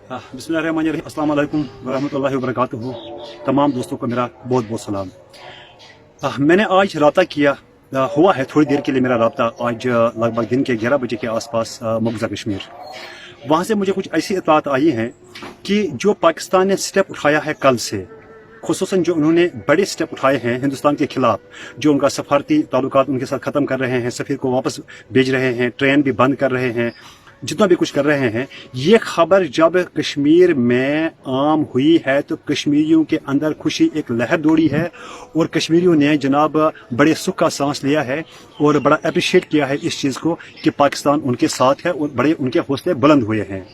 बिस्मिल्लाहिर्रहमानिर्रहीम, अस्सलाम वालेकुम वरहमतुल्लाहि वबरकातुहू। तमाम दोस्तों को मेरा बहुत बहुत सलाम। मैंने आज रब्ता किया, हुआ है थोड़ी देर के लिए मेरा रब्ता, आज लगभग दिन के 11 बजे के आसपास मकबूजा कश्मीर। वहाँ से मुझे कुछ ऐसी इत्तलात आई हैं कि जो पाकिस्तान ने स्टेप उठाया है कल से, खुसूसन जो उन्होंने बड़े स्टेप उठाए हैं हिंदुस्तान के खिलाफ, जो उनका सफारती ताल्लुकात उनके साथ ख़त्म कर रहे हैं, सफ़ीर को वापस भेज रहे हैं, ट्रेन भी बंद कर रहे हैं, जितना भी कुछ कर रहे हैं, ये खबर जब कश्मीर में आम हुई है तो कश्मीरियों के अंदर खुशी एक लहर दौड़ी है और कश्मीरियों ने जनाब बड़े सुख का सांस लिया है और बड़ा अप्रिशिएट किया है इस चीज़ को कि पाकिस्तान उनके साथ है और बड़े उनके हौसले बुलंद हुए हैं।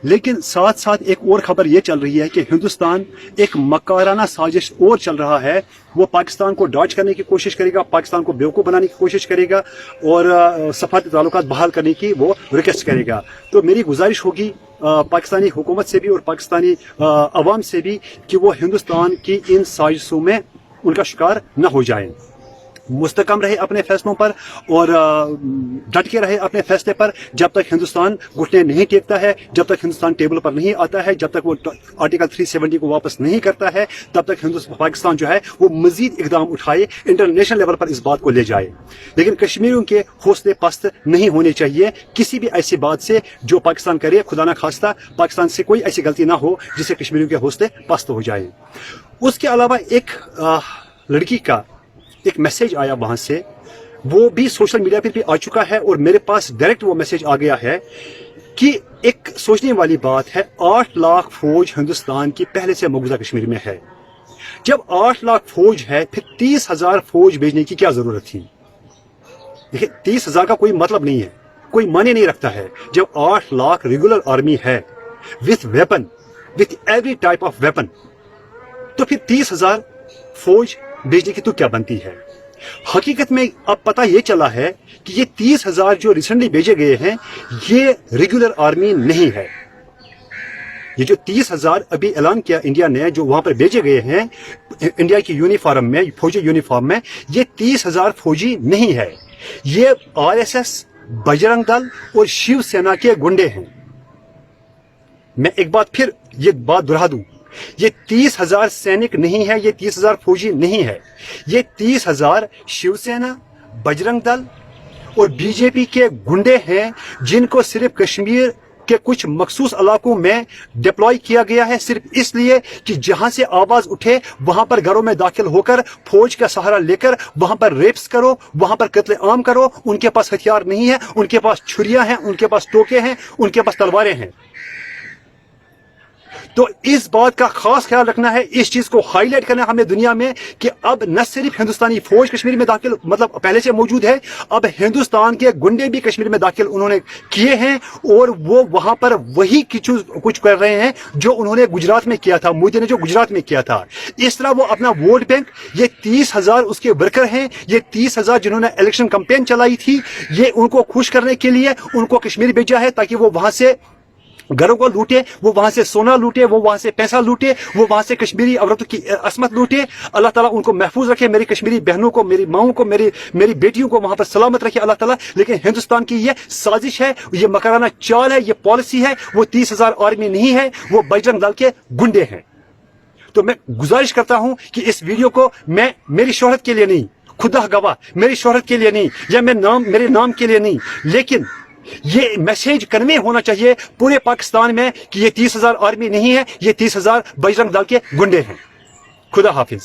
लेकिन साथ साथ एक और खबर ये चल रही है कि हिंदुस्तान एक मकाराना साजिश और चल रहा है, वो पाकिस्तान को डॉज करने की कोशिश करेगा, पाकिस्तान को बेवकूफ़ बनाने की कोशिश करेगा और सफारती ताल्लुकात बहाल करने की वो रिक्वेस्ट करेगा। तो मेरी गुजारिश होगी पाकिस्तानी हुकूमत से भी और पाकिस्तानी अवाम से भी कि वो हिंदुस्तान की इन साजिशों में उनका शिकार न हो जाए, मुस्तकम रहे अपने फैसलों पर और डट के रहे अपने फैसले पर। जब तक हिंदुस्तान घुटने नहीं टेकता है, जब तक हिंदुस्तान टेबल पर नहीं आता है, जब तक वो आर्टिकल 370 को वापस नहीं करता है, तब तक पाकिस्तान जो है वो मजीद इकदाम उठाए, इंटरनेशनल लेवल पर इस बात को ले जाए। लेकिन कश्मीरियों के हौसले पस्त नहीं होने चाहिए किसी भी ऐसी बात से जो पाकिस्तान करे, खुदा ना खास्ता पाकिस्तान से कोई ऐसी गलती ना हो जिससे कश्मीरियों के हौसले पस्त हो जाए। उसके अलावा एक लड़की का एक मैसेज आया वहां से, वो भी सोशल मीडिया पर भी आ चुका है और मेरे पास डायरेक्ट वो मैसेज आ गया है कि एक सोचने वाली बात है, 8 लाख फौज हिंदुस्तान की पहले से मकबूजा कश्मीर में है। जब 8 लाख फौज है फिर 30,000 फौज भेजने की क्या जरूरत थी? देखिए 30,000 का कोई मतलब नहीं है, कोई मायने नहीं रखता है। जब 8 लाख रेगुलर आर्मी है with weapon, with every type of weapon, तो फिर 30,000 फौज भेजने की तो क्या बनती है? हकीकत में अब पता ये चला है कि ये 30,000 जो रिसेंटली भेजे गए हैं ये रेगुलर आर्मी नहीं है। ये जो 30,000 अभी ऐलान किया इंडिया ने, जो वहां पर भेजे गए हैं इंडिया की यूनिफॉर्म में, फौजी यूनिफॉर्म में, ये 30,000 फौजी नहीं है। ये RSS, बजरंग दल और शिवसेना के गुंडे हैं। मैं एक बार फिर ये बात दोहरा दूं, ये 30,000 सैनिक नहीं है, ये 30,000 फौजी नहीं है, ये 30,000 शिवसेना, बजरंग दल और बीजेपी के गुंडे हैं जिनको सिर्फ कश्मीर के कुछ मखसूस इलाकों में डिप्लॉय किया गया है, सिर्फ इसलिए कि जहां से आवाज उठे वहां पर घरों में दाखिल होकर फौज का सहारा लेकर वहां पर रेप्स करो, वहां पर कत्ले आम करो। उनके पास हथियार नहीं है, उनके पास छुरियां हैं, उनके पास टोके हैं, उनके पास तलवारें हैं। तो इस बात का खास ख्याल रखना है, इस चीज को हाईलाइट करना है हमें दुनिया में कि अब न सिर्फ हिंदुस्तानी फौज कश्मीर में दाखिल मतलब पहले से मौजूद है, अब हिंदुस्तान के गुंडे भी कश्मीर में दाखिल उन्होंने किए हैं और वो वहां पर वही कुछ कर रहे हैं जो उन्होंने गुजरात में किया था, मोदी ने जो गुजरात में किया था। इस तरह वो अपना वोट बैंक, ये 30,000 उसके वर्कर हैं, ये 30,000 जिन्होंने इलेक्शन कैंपेन चलाई थी, ये उनको खुश करने के लिए उनको कश्मीर भेजा है ताकि वो वहां से घरों को लूटे, वो वहां से सोना लूटे, वो वहां से पैसा लूटे, वो वहां से कश्मीरी औरतों की असमत लूटे। अल्लाह ताला उनको महफूज रखे, मेरी कश्मीरी बहनों को, मेरी माओं को, मेरी बेटियों को वहां पर सलामत रखे अल्लाह ताला। लेकिन हिंदुस्तान की ये साजिश है, ये मकराना चाल है, ये पॉलिसी है। वो 30,000 आर्मी नहीं है, वो बजरंग दल के गुंडे हैं। तो मैं गुजारिश करता हूं कि इस वीडियो को मैं मेरी शोहरत के लिए नहीं, खुदा गवाह मेरी शोहरत के लिए नहीं, या मेरे नाम के लिए नहीं, लेकिन ये मैसेज कन्वे होना चाहिए पूरे पाकिस्तान में कि ये 30,000 आर्मी नहीं है, ये 30,000 बजरंग दल के गुंडे हैं। खुदा हाफिज।